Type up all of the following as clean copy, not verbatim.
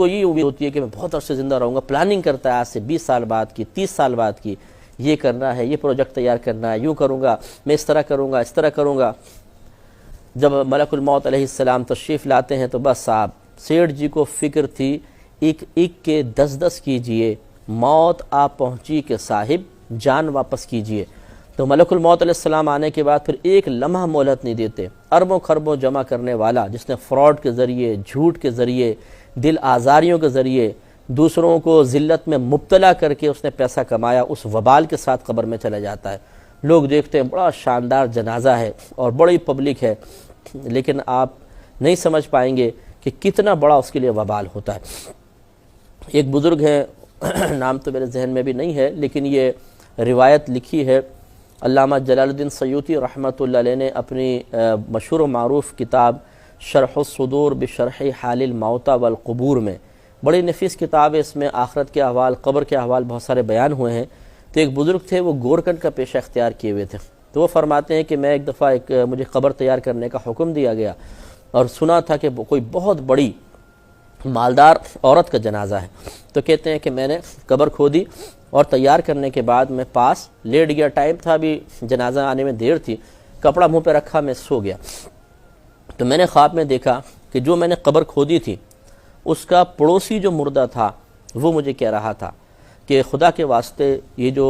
کو یہ امید ہوتی ہے کہ میں بہت عرصے زندہ رہوں گا، پلاننگ کرتا ہے آج سے 20 سال بعد کی، 30 سال بعد کی، یہ کرنا ہے، یہ پروجیکٹ تیار کرنا ہے، یوں کروں گا، میں اس طرح کروں گا، اس طرح کروں گا۔ جب ملک الموت علیہ السلام تشریف لاتے ہیں تو بس صاحب سیٹھ جی کو فکر تھی ایک ایک کے 10 کیجئے، موت آ پہنچی کہ صاحب جان واپس کیجئے۔ تو ملک الموت علیہ السلام آنے کے بعد پھر ایک لمحہ مہلت نہیں دیتے۔ اربوں خربوں جمع کرنے والا، جس نے فراڈ کے ذریعے، جھوٹ کے ذریعے، دل آزاریوں کے ذریعے دوسروں کو ذلت میں مبتلا کر کے اس نے پیسہ کمایا، اس وبال کے ساتھ قبر میں چلا جاتا ہے۔ لوگ دیکھتے ہیں بڑا شاندار جنازہ ہے اور بڑی پبلک ہے، لیکن آپ نہیں سمجھ پائیں گے کہ کتنا بڑا اس کے لیے وبال ہوتا ہے۔ ایک بزرگ ہیں، نام تو میرے ذہن میں بھی نہیں ہے، لیکن یہ روایت لکھی ہے علامہ جلال الدین سیوطی رحمۃ اللہ علیہ نے اپنی مشہور و معروف کتاب شرح الصدور بشرح حال الموتى والقبور میں۔ بڑی نفیس کتاب ہے، اس میں آخرت کے احوال، قبر کے احوال بہت سارے بیان ہوئے ہیں۔ تو ایک بزرگ تھے، وہ گورکنڈ کا پیشہ اختیار کیے ہوئے تھے، تو وہ فرماتے ہیں کہ میں ایک دفعہ مجھے قبر تیار کرنے کا حکم دیا گیا اور سنا تھا کہ کوئی بہت بڑی مالدار عورت کا جنازہ ہے، تو کہتے ہیں کہ میں نے قبر کھودی اور تیار کرنے کے بعد میں پاس لیٹ گیا، ٹائم تھا، ابھی جنازہ آنے میں دیر تھی، کپڑا منہ پہ رکھا، میں سو گیا۔ تو میں نے خواب میں دیکھا کہ جو میں نے قبر کھودی تھی اس کا پڑوسی جو مردہ تھا وہ مجھے کہہ رہا تھا کہ خدا کے واسطے یہ جو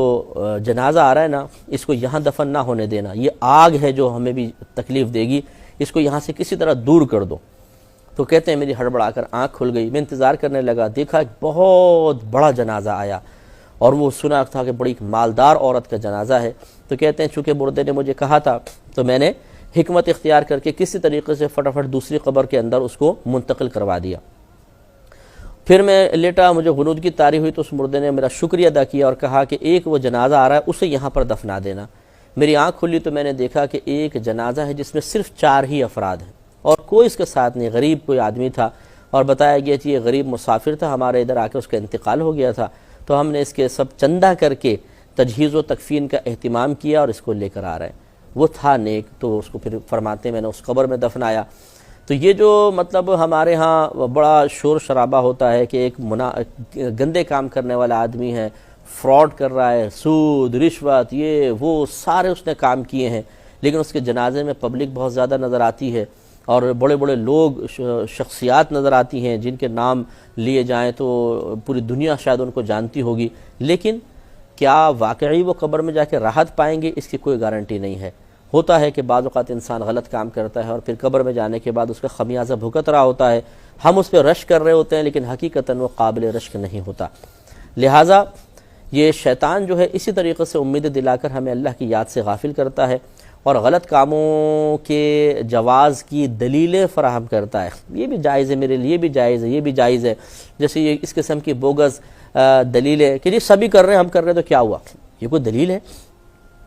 جنازہ آ رہا ہے نا، اس کو یہاں دفن نہ ہونے دینا، یہ آگ ہے جو ہمیں بھی تکلیف دے گی، اس کو یہاں سے کسی طرح دور کر دو۔ تو کہتے ہیں میری ہڑبڑا کر آنکھ کھل گئی، میں انتظار کرنے لگا، دیکھا ایک بہت بڑا جنازہ آیا اور وہ سنا تھا کہ بڑی مالدار عورت کا جنازہ ہے۔ تو کہتے ہیں چونکہ مردے نے مجھے کہا تھا تو میں نے حکمت اختیار کر کے کسی طریقے سے فٹافٹ دوسری قبر کے اندر اس کو منتقل کروا دیا۔ پھر میں لیٹا، مجھے غنودگی طاری ہوئی تو اس مردے نے میرا شکریہ ادا کیا اور کہا کہ ایک وہ جنازہ آ رہا ہے، اسے یہاں پر دفنا دینا۔ میری آنکھ کھلی تو میں نے دیکھا کہ ایک جنازہ ہے جس میں صرف 4 ہی افراد ہیں اور کوئی اس کے ساتھ نہیں، غریب کوئی آدمی تھا، اور بتایا گیا کہ یہ غریب مسافر تھا، ہمارے ادھر آ کے اس کا انتقال ہو گیا تھا، تو ہم نے اس کے سب چندہ کر کے تجہیز و تکفین کا اہتمام کیا اور اس کو لے کر آ رہے ہیں۔ وہ تھا نیک، تو اس کو پھر فرماتے ہیں میں نے اس قبر میں دفنایا۔ تو یہ جو مطلب ہمارے ہاں بڑا شور شرابہ ہوتا ہے کہ ایک گندے کام کرنے والا آدمی ہے، فراڈ کر رہا ہے، سود، رشوت، یہ وہ سارے اس نے کام کیے ہیں، لیکن اس کے جنازے میں پبلک بہت زیادہ نظر آتی ہے اور بڑے بڑے لوگ، شخصیات نظر آتی ہیں جن کے نام لیے جائیں تو پوری دنیا شاید ان کو جانتی ہوگی، لیکن کیا واقعی وہ قبر میں جا کے راحت پائیں گے، اس کی کوئی گارنٹی نہیں ہے۔ ہوتا ہے کہ بعض اوقات انسان غلط کام کرتا ہے اور پھر قبر میں جانے کے بعد اس کا خمیازہ بھگت رہا ہوتا ہے، ہم اس پہ رشک کر رہے ہوتے ہیں لیکن حقیقتاً وہ قابل رشک نہیں ہوتا۔ لہٰذا یہ شیطان جو ہے اسی طریقے سے امید دلا کر ہمیں اللہ کی یاد سے غافل کرتا ہے اور غلط کاموں کے جواز کی دلیلیں فراہم کرتا ہے، یہ بھی جائز ہے میرے لیے، یہ بھی جائز ہے، یہ بھی جائز ہے، جیسے یہ اس قسم کی بوگز دلیل ہے کہ یہ سبھی کر رہے ہیں ہم کر رہے ہیں تو کیا ہوا؟ یہ کوئی دلیل ہے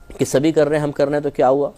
کہ سبھی کر رہے ہیں ہم کر رہے ہیں تو کیا ہوا؟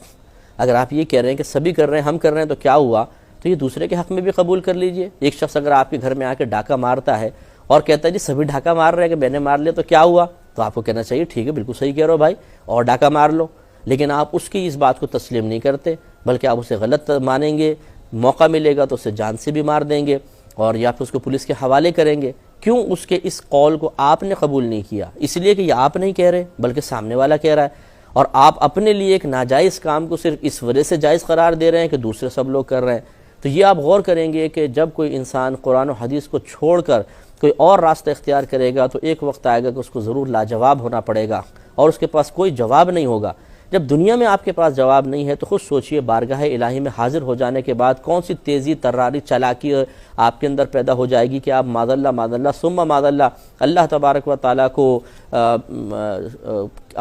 اگر آپ یہ کہہ رہے ہیں کہ سبھی کر رہے ہیں ہم کر رہے ہیں تو کیا ہوا، تو یہ دوسرے کے حق میں بھی قبول کر لیجئے۔ ایک شخص اگر آپ کے گھر میں آ کے ڈاکہ مارتا ہے اور کہتا ہے جی سبھی ڈاکہ مار رہے ہیں کہ میں نے مار لیا تو کیا ہوا، تو آپ کو کہنا چاہیے ٹھیک ہے بالکل صحیح کہہ رہے ہو بھائی، اور ڈاکہ مار لو، لیکن آپ اس کی اس بات کو تسلیم نہیں کرتے بلکہ آپ اسے غلط مانیں گے، موقع ملے گا تو اسے جان سے بھی مار دیں گے اور یا پھر اس کو پولیس کے حوالے کریں گے۔ کیوں؟ اس کے اس قول کو آپ نے قبول نہیں کیا، اس لیے کہ یہ آپ نہیں کہہ رہے بلکہ سامنے والا کہہ رہا ہے، اور آپ اپنے لیے ایک ناجائز کام کو صرف اس وجہ سے جائز قرار دے رہے ہیں کہ دوسرے سب لوگ کر رہے ہیں۔ تو یہ آپ غور کریں گے کہ جب کوئی انسان قرآن و حدیث کو چھوڑ کر کوئی اور راستہ اختیار کرے گا تو ایک وقت آئے گا کہ اس کو ضرور لاجواب ہونا پڑے گا اور اس کے پاس کوئی جواب نہیں ہوگا۔ جب دنیا میں آپ کے پاس جواب نہیں ہے تو خود سوچئے بارگاہ الہی میں حاضر ہو جانے کے بعد کون سی تیزی، تراری، چالاکی آپ کے اندر پیدا ہو جائے گی کہ آپ معاذ اللہ ثم معاذ اللہ تبارک و تعالیٰ کو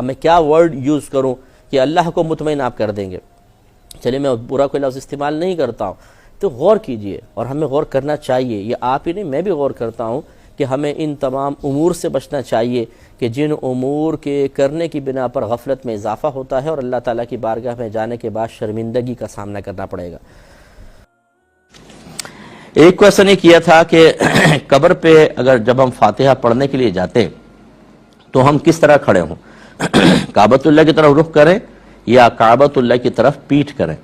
میں کیا ورڈ یوز کروں کہ اللہ کو مطمئن آپ کر دیں گے۔ چلے میں برا کوئی لفظ استعمال نہیں کرتا ہوں، تو غور کیجئے اور ہمیں غور کرنا چاہیے، یہ آپ ہی نہیں میں بھی غور کرتا ہوں کہ ہمیں ان تمام امور سے بچنا چاہیے کہ جن امور کے کرنے کی بنا پر غفلت میں اضافہ ہوتا ہے اور اللہ تعالیٰ کی بارگاہ میں جانے کے بعد شرمندگی کا سامنا کرنا پڑے گا۔ ایک کویسچن یہ کیا تھا کہ قبر پہ اگر جب ہم فاتحہ پڑھنے کے لیے جاتے تو ہم کس طرح کھڑے ہوں، کعبۃ اللہ کی طرف رخ کریں یا کعبۃ اللہ کی طرف پیٹھ کریں؟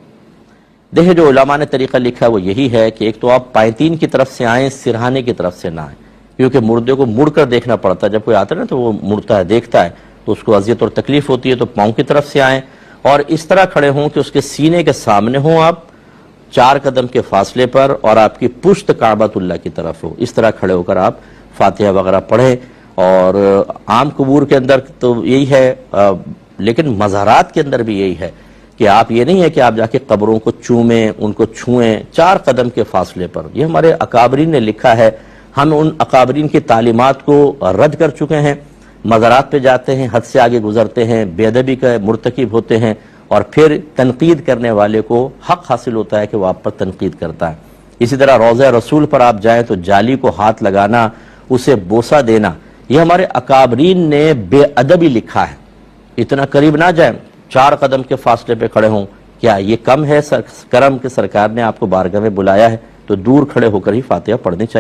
دیکھیں جو علماء نے طریقہ لکھا ہے وہ یہی ہے کہ ایک تو آپ پائتین کی طرف سے آئیں، سرہانے کی طرف سے نہ آئیں، کیونکہ مردے کو مڑ کر دیکھنا پڑتا ہے. جب کوئی آتا ہے نا تو وہ مڑتا ہے، دیکھتا ہے، تو اس کو اذیت اور تکلیف ہوتی ہے. تو پاؤں کی طرف سے آئیں اور اس طرح کھڑے ہوں کہ اس کے سینے کے سامنے ہوں آپ، 4 قدم کے فاصلے پر، اور آپ کی پشت کعبۃ اللہ کی طرف ہو. اس طرح کھڑے ہو کر آپ فاتحہ وغیرہ پڑھیں. اور عام قبور کے اندر تو یہی ہے، لیکن مزارات کے اندر بھی یہی ہے کہ آپ یہ نہیں ہے کہ آپ جا کے قبروں کو چومیں، ان کو چھوئیں 4 قدم کے فاصلے پر. یہ ہمارے اکابرین نے لکھا ہے. ہم ان اکابرین کی تعلیمات کو رد کر چکے ہیں. مزارات پہ جاتے ہیں، حد سے آگے گزرتے ہیں، بے ادبی کا مرتکب ہوتے ہیں، اور پھر تنقید کرنے والے کو حق حاصل ہوتا ہے کہ وہ آپ پر تنقید کرتا ہے. اسی طرح روضہ رسول پر آپ جائیں تو جالی کو ہاتھ لگانا، اسے بوسہ دینا، یہ ہمارے اکابرین نے بے ادبی لکھا ہے. اتنا قریب نہ جائیں، 4 قدم کے فاصلے پہ کھڑے ہوں. کیا یہ کم ہے کرم کہ سرکار نے آپ کو بارگاہ میں بلایا ہے تو دور کھڑے ہو کر ہی فاتحہ پڑھنی چاہیے.